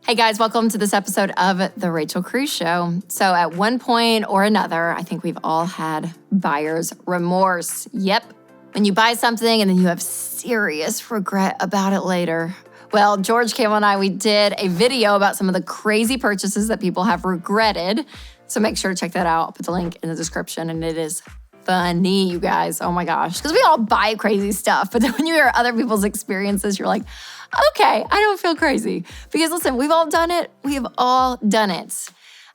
Hey guys, welcome to this episode of The Rachel Cruze Show. So at one point or another, I think we've all had buyer's remorse. Yep, when you buy something and then you have serious regret about it later. Well, George Campbell and I, we did a video about some of the crazy purchases that people have regretted. So make sure to check that out. I'll put the link in the description, and it is funny, you guys. Oh my gosh. Because we all buy crazy stuff, but then when you hear other people's experiences, you're like, okay, I don't feel crazy. Because listen, we've all done it. We've all done it.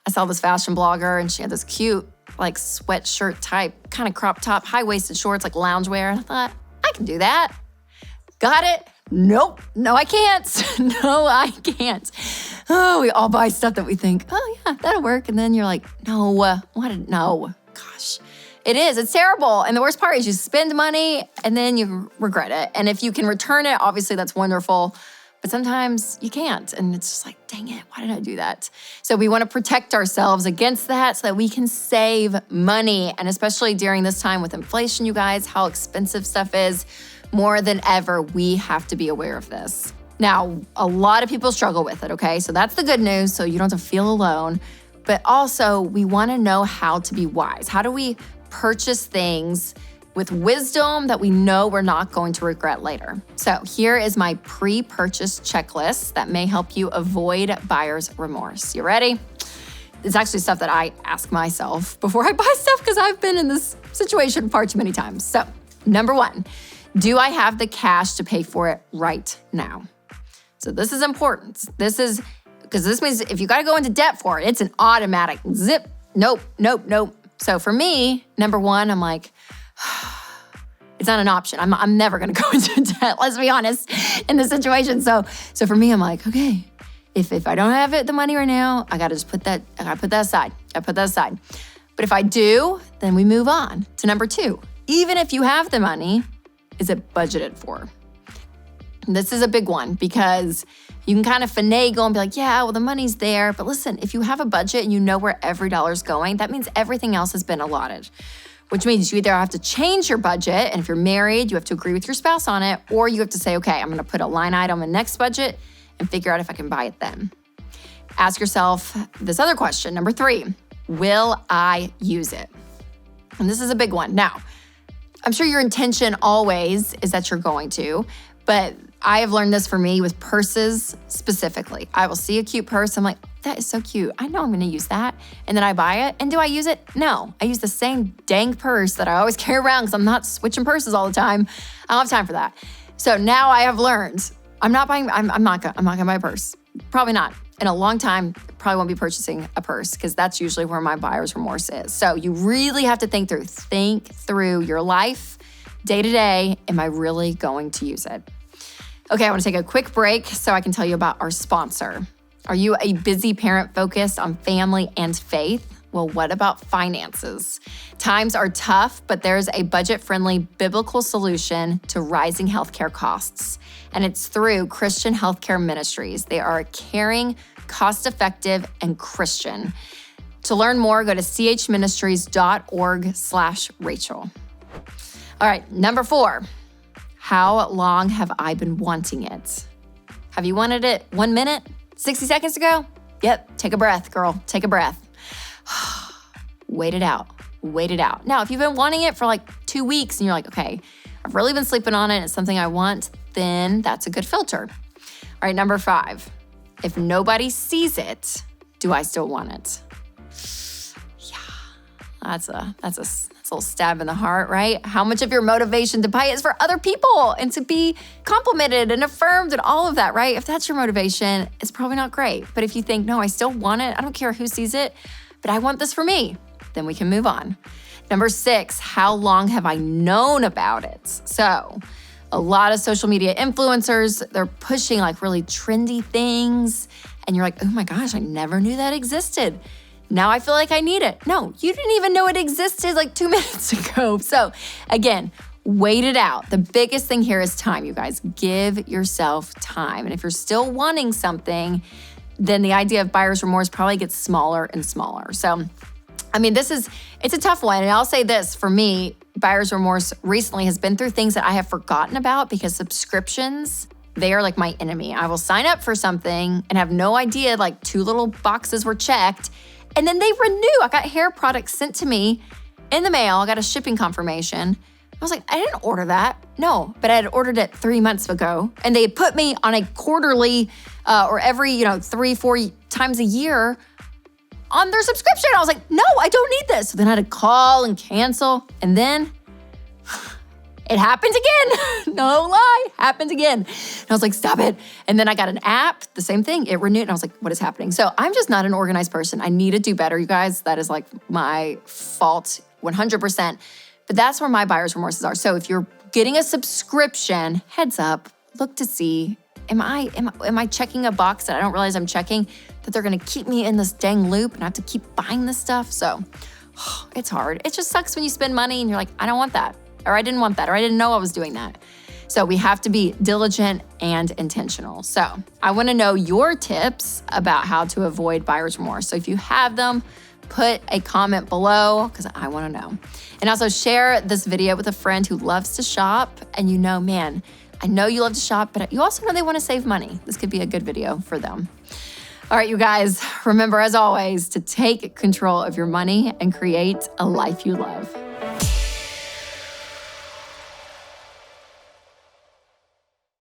I saw this fashion blogger and she had this cute like sweatshirt type, kind of crop top, high-waisted shorts, like loungewear. And I thought, I can do that. Got it? Nope. No, I can't. No, I can't. Oh, we all buy stuff that we think, oh yeah, that'll work. And then you're like, no, no, gosh. It is. It's terrible. And the worst part is you spend money and then you regret it. And if you can return it, obviously that's wonderful. But sometimes you can't. And it's just like, dang it, why did I do that? So we want to protect ourselves against that so that we can save money. And especially during this time with inflation, you guys, how expensive stuff is, more than ever, we have to be aware of this. Now, a lot of people struggle with it, okay? So that's the good news. So you don't have to feel alone. But also, we want to know how to be wise. How do we purchase things with wisdom that we know we're not going to regret later? So here is my pre-purchase checklist that may help you avoid buyer's remorse. You ready? It's actually stuff that I ask myself before I buy stuff because I've been in this situation far too many times. So number one, do I have the cash to pay for it right now? So this is important. Because this means if you got to go into debt for it, it's an automatic zip. Nope. So for me, number one, I'm like, it's not an option. I'm never going to go into debt, let's be honest, in this situation. So for me, I'm like, okay, if I don't have the money right now, I got to just put that aside. But if I do, then we move on to number two. Even if you have the money, is it budgeted for? This is a big one because you can kind of finagle and be like, yeah, well, the money's there. But listen, if you have a budget and you know where every dollar's going, that means everything else has been allotted, which means you either have to change your budget. And if you're married, you have to agree with your spouse on it, or you have to say, okay, I'm going to put a line item in next budget and figure out if I can buy it then. Ask yourself this other question. Number three, will I use it? And this is a big one. Now, I'm sure your intention always is that you're going to, but I have learned this for me with purses specifically. I will see a cute purse. I'm like, that is so cute. I know I'm going to use that. And then I buy it. And do I use it? No. I use the same dang purse that I always carry around because I'm not switching purses all the time. I don't have time for that. So now I have learned I'm not going to buy a purse. Probably not. In a long time, probably won't be purchasing a purse because that's usually where my buyer's remorse is. So you really have to think through your life, day to day. Am I really going to use it? Okay, I want to take a quick break so I can tell you about our sponsor. Are you a busy parent focused on family and faith? Well, what about finances? Times are tough, but there's a budget-friendly biblical solution to rising healthcare costs, and it's through Christian Healthcare Ministries. They are caring, cost-effective, and Christian. To learn more, go to chministries.org/Rachel. All right, number four. How long have I been wanting it? Have you wanted it 1 minute, 60 seconds ago? Yep, take a breath, girl, take a breath. Wait it out. Now, if you've been wanting it for like 2 weeks and you're like, okay, I've really been sleeping on it, it's something I want, then that's a good filter. All right, number five, if nobody sees it, do I still want it? Yeah, that's a little stab in the heart, right? How much of your motivation to buy is for other people and to be complimented and affirmed and all of that, right? If that's your motivation, it's probably not great. But if you think, no, I still want it, I don't care who sees it, but I want this for me, then we can move on. Number six, how long have I known about it? So a lot of social media influencers, they're pushing like really trendy things. And you're like, oh my gosh, I never knew that existed. Now I feel like I need it. No, you didn't even know it existed like 2 minutes ago. So again, wait it out. The biggest thing here is time, you guys. Give yourself time. And if you're still wanting something, then the idea of buyer's remorse probably gets smaller and smaller. So, I mean, it's a tough one. And I'll say this, for me, buyer's remorse recently has been through things that I have forgotten about because subscriptions They are like my enemy. I will sign up for something and have no idea, like 2 little boxes were checked, and then they renew. I got hair products sent to me in the mail. I got a shipping confirmation. I was like, I didn't order that. No, but I had ordered it 3 months ago, and they had put me on a quarterly or every 3-4 times a year on their subscription. I was like, no, I don't need this. So then I had to call and cancel, and then it happened again. No lie, happened again. And I was like, stop it. And then I got an app, the same thing, it renewed. And I was like, what is happening? So I'm just not an organized person. I need to do better, you guys. That is like my fault, 100%. But that's where my buyer's remorses are. So if you're getting a subscription, heads up, look to see, am I checking a box that I don't realize I'm checking, that they're gonna keep me in this dang loop and I have to keep buying this stuff? So it's hard. It just sucks when you spend money and you're like, I don't want that. Or I didn't want that, or I didn't know I was doing that. So we have to be diligent and intentional. So I wanna know your tips about how to avoid buyer's remorse. So if you have them, put a comment below because I wanna know. And also share this video with a friend who loves to shop and man, I know you love to shop, but you also know they wanna save money. This could be a good video for them. All right, you guys, remember as always to take control of your money and create a life you love.